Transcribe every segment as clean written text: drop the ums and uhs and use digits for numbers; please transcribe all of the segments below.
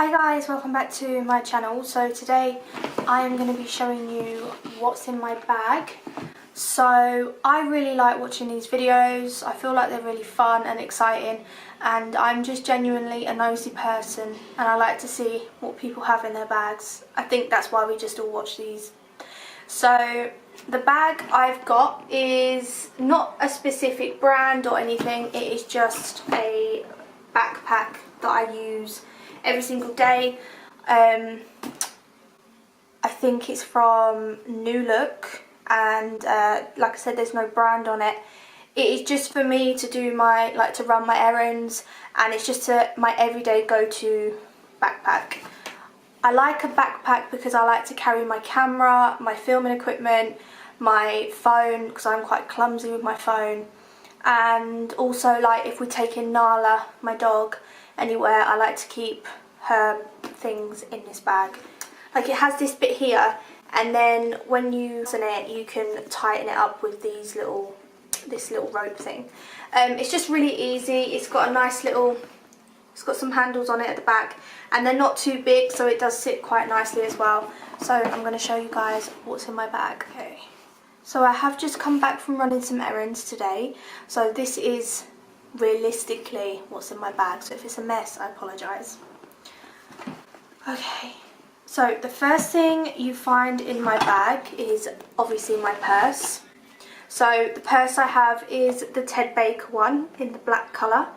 Hi guys, welcome back to my channel. So today I am going to be showing you what's in my bag. So I really like watching these videos. I feel like they're really fun and exciting, and I'm just genuinely a nosy person and I like to see what people have in their bags. I think that's why we just all watch these. So the bag I've got is not a specific brand or anything, it is just a backpack that I use every single day. I think it's from New Look, and like I said, there's no brand on it. It is just for me to do my, to run my errands, and it's just my everyday go-to backpack. I like a backpack because I like to carry my camera, my filming equipment, my phone, because I'm quite clumsy with my phone, and also like if we're taking Nala, my dog, anywhere, I like to keep her things in this bag. Like, it has this bit here, and then when you loosen it, you can tighten it up with this little rope thing. It's just really easy. It's got a nice little, it's got some handles on it at the back, and they're not too big, so it does sit quite nicely as well. So I'm going to show you guys what's in my bag. Okay. So I have just come back from running some errands today, so this is realistically what's in my bag. So if it's a mess, I apologise. Okay, so the first thing you find in my bag is obviously my purse. So the purse I have is the Ted Baker one in the black colour.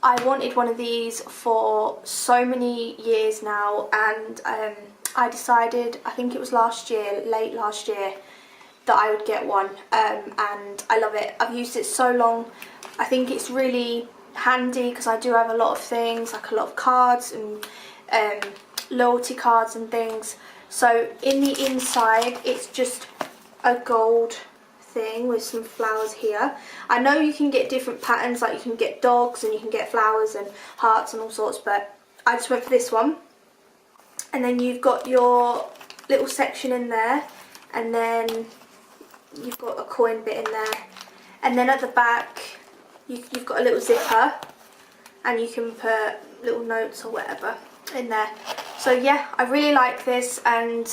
I wanted one of these for so many years now, and I decided, I think it was last year, late last year, that I would get one, and I love it. I've used it so long. I think it's really handy because I do have a lot of things, like a lot of cards and loyalty cards and things. So in the inside, it's just a gold thing with some flowers here. I know you can get different patterns, like you can get dogs and you can get flowers and hearts and all sorts, but I just went for this one. And then you've got your little section in there, and then you've got a coin bit in there, and then at the back you've got a little zipper, and you can put little notes or whatever in there. So yeah, I really like this, and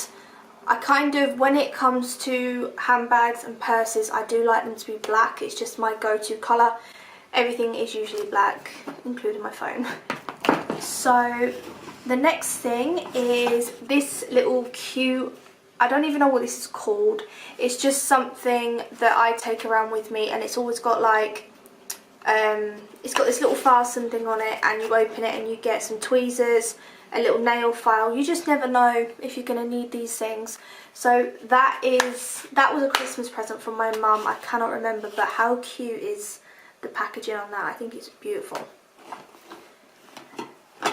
I kind of, when it comes to handbags and purses, I do like them to be black. It's just my go-to colour. Everything is usually black, including my phone. So the next thing is this little cute, I don't even know what this is called. It's just something that I take around with me, and it's always got like, it's got this little fasten thing on it, and you open it and you get some tweezers, a little nail file. You just never know if you're going to need these things. So that was a Christmas present from my mum. I cannot remember, but how cute is the packaging on that? I think it's beautiful.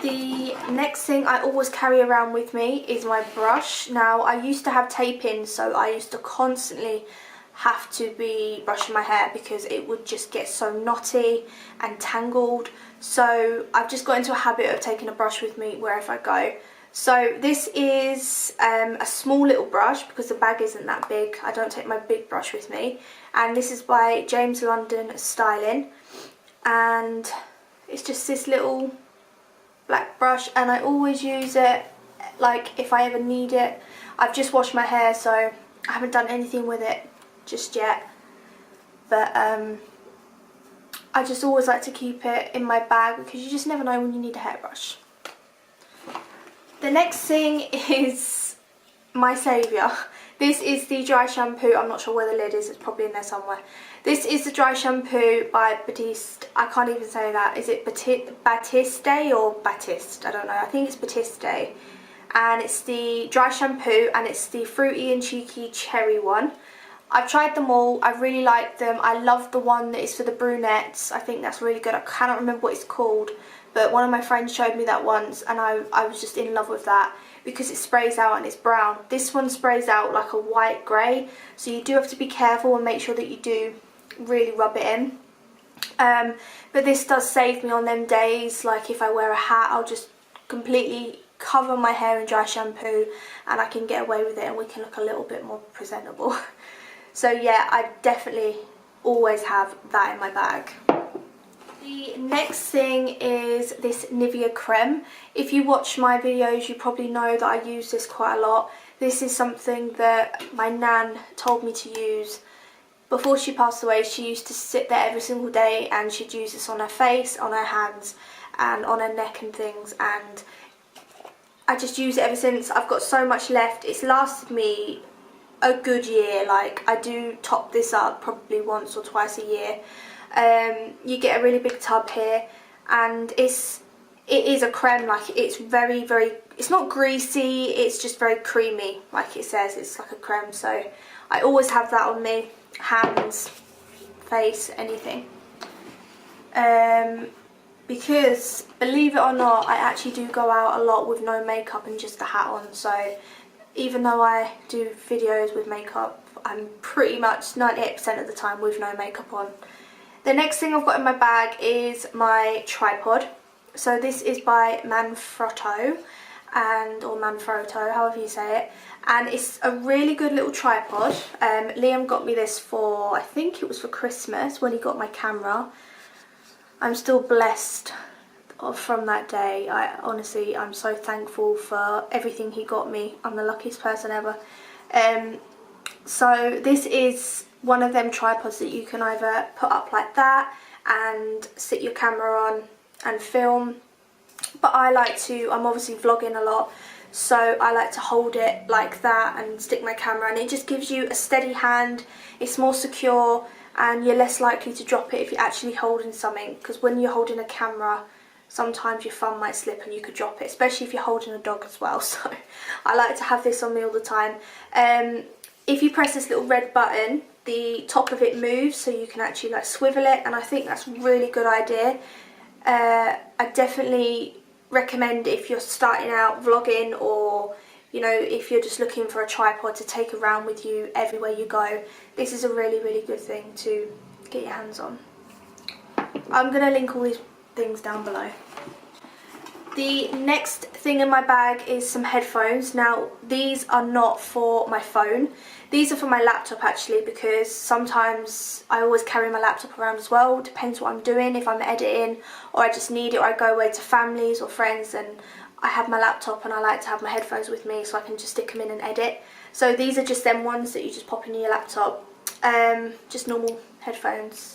The next thing I always carry around with me is my brush. Now, I used to have tape in, so I used to constantly have to be brushing my hair because it would just get so knotty and tangled. So I've just got into a habit of taking a brush with me wherever I go. So this is a small little brush because the bag isn't that big. I don't take my big brush with me. And this is by James London Styling. And it's just this little black brush, and I always use it like if I ever need it. I've just washed my hair, so I haven't done anything with it just yet, but I just always like to keep it in my bag because you just never know when you need a hairbrush. The next thing is my saviour. This is the dry shampoo. I'm not sure where the lid is, it's probably in there somewhere. This is the dry shampoo by Batiste. I can't even say that. Is it Batiste or Batiste? I don't know. I think it's Batiste. And it's the dry shampoo, and it's the fruity and cheeky cherry one. I've tried them all. I really like them. I love the one that is for the brunettes. I think that's really good. I cannot remember what it's called, but one of my friends showed me that once, and I was just in love with that because it sprays out and it's brown. This one sprays out like a white grey, so you do have to be careful and make sure that you do really rub it in. But this does save me on them days, like if I wear a hat, I'll just completely cover my hair in dry shampoo and I can get away with it, and we can look a little bit more presentable. So yeah, I definitely always have that in my bag. The next thing is this Nivea creme. If you watch my videos, you probably know that I use this quite a lot. This is something that my nan told me to use. Before she passed away, she used to sit there every single day and she'd use this on her face, on her hands and on her neck and things, and I just use it ever since. I've got so much left. It's lasted me a good year. Like, I do top this up probably once or twice a year. You get a really big tub here, and it is a creme. Like, it's very, it's not greasy, it's just very creamy, like it says. It's like a creme, so I always have that on me, hands, face, anything. Because believe it or not, I actually do go out a lot with no makeup and just a hat on, so even though I do videos with makeup, I'm pretty much 98% of the time with no makeup on. The next thing I've got in my bag is my tripod. So this is by Manfrotto, or Manfrotto, however you say it. And it's a really good little tripod. Liam got me this for, I think it was for Christmas when he got my camera. I'm still blessed from that day. Honestly, I'm so thankful for everything he got me. I'm the luckiest person ever. So this is one of them tripods that you can either put up like that and sit your camera on and film, but I like to, I'm obviously vlogging a lot, so I like to hold it like that and stick my camera, and it just gives you a steady hand. It's more secure and you're less likely to drop it if you're actually holding something, because when you're holding a camera sometimes your phone might slip and you could drop it, especially if you're holding a dog as well. So I like to have this on me all the time. If you press this little red button, the top of it moves, so you can actually like swivel it, and I think that's a really good idea. I definitely recommend, if you're starting out vlogging, or you know, if you're just looking for a tripod to take around with you everywhere you go, this is a really good thing to get your hands on. I'm going to link all these things down below. The next thing in my bag is some headphones. Now, these are not for my phone. These are for my laptop actually, because sometimes I always carry my laptop around as well. Depends what I'm doing, if I'm editing or I just need it, or I go away to families or friends and I have my laptop and I like to have my headphones with me so I can just stick them in and edit. So these are just them ones that you just pop in your laptop. Just normal headphones.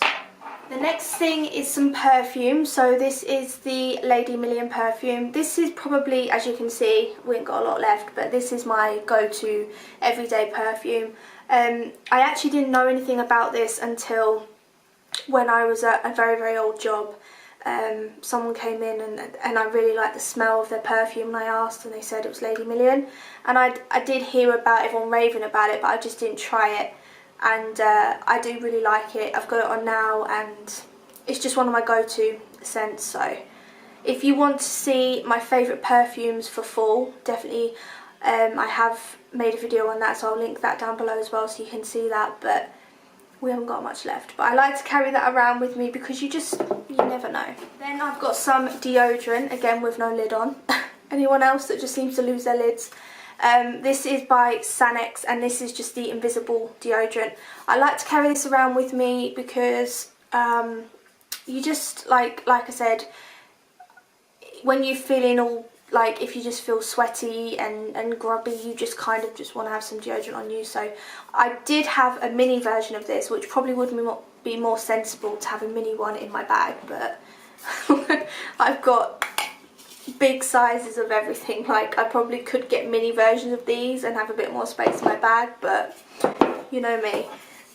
The next thing is some perfume. So this is the Lady Million perfume. This is probably, as you can see, we ain't got a lot left, but this is my go-to everyday perfume. I actually didn't know anything about this until when I was at a very old job. Someone came in and I really liked the smell of their perfume, and I asked and they said it was Lady Million. And I did hear about everyone raving about it, but I just didn't try it. And I do really like it. I've got it on now and it's just one of my go-to scents. So if you want to see my favourite perfumes for fall, definitely I have made a video on that, so I'll link that down below as well so you can see that. But we haven't got much left, but I like to carry that around with me because you never know. Then I've got some deodorant, again with no lid on. Anyone else that just seems to lose their lids? This is by Sanex, and this is just the invisible deodorant. I like to carry this around with me because you just, like I said, when you're feeling all, like if you just feel sweaty and grubby, you just kind of just want to have some deodorant on you. So I did have a mini version of this, which probably would be more sensible to have a mini one in my bag, but I've got big sizes of everything. Like, I probably could get mini versions of these and have a bit more space in my bag, but you know me.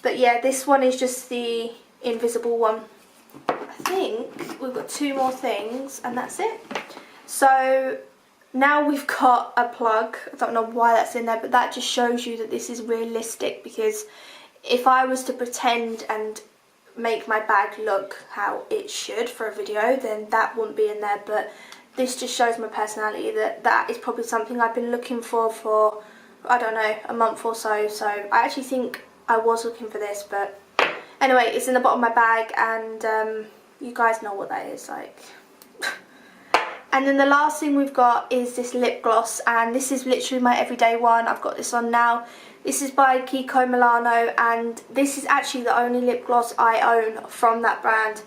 But yeah, this one is just the invisible one. I think we've got two more things and that's it. So now we've got a plug. I don't know why that's in there, but that just shows you that this is realistic, because if I was to pretend and make my bag look how it should for a video, then that wouldn't be in there. But this just shows my personality, that is probably something I've been looking for, I don't know, a month or so. So I actually think I was looking for this, but anyway, it's in the bottom of my bag, and you guys know what that is like. And then the last thing we've got is this lip gloss, and this is literally my everyday one. I've got this on now. This is by Kiko Milano, and this is actually the only lip gloss I own from that brand.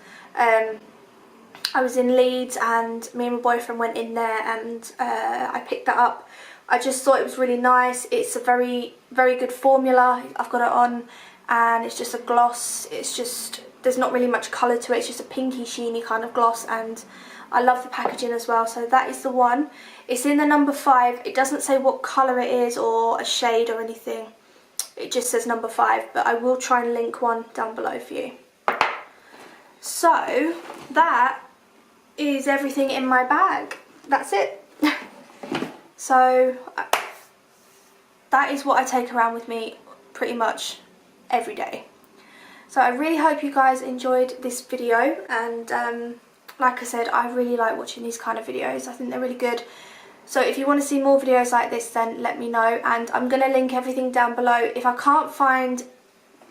I was in Leeds and me and my boyfriend went in there, and I picked that up. I just thought it was really nice. It's a very good formula. I've got it on and it's just a gloss. It's just, there's not really much colour to it. It's just a pinky sheeny kind of gloss, and I love the packaging as well. So that is the one. It's in the number 5. It doesn't say what colour it is or a shade or anything. It just says number 5, but I will try and link one down below for you. So that is everything in my bag. That's it. So that is what I take around with me pretty much every day. So I really hope you guys enjoyed this video, and like I said, I really like watching these kind of videos. I think they're really good. So if you want to see more videos like this, then let me know, and I'm going to link everything down below. If I can't find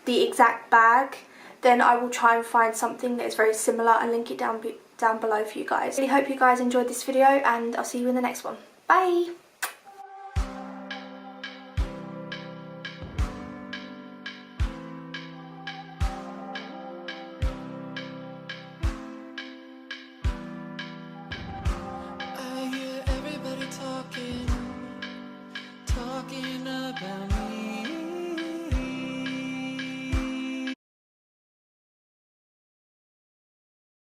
the exact bag, then I will try and find something that is very similar and link it down below for you guys. I really hope you guys enjoyed this video, and I'll see you in the next one. Bye!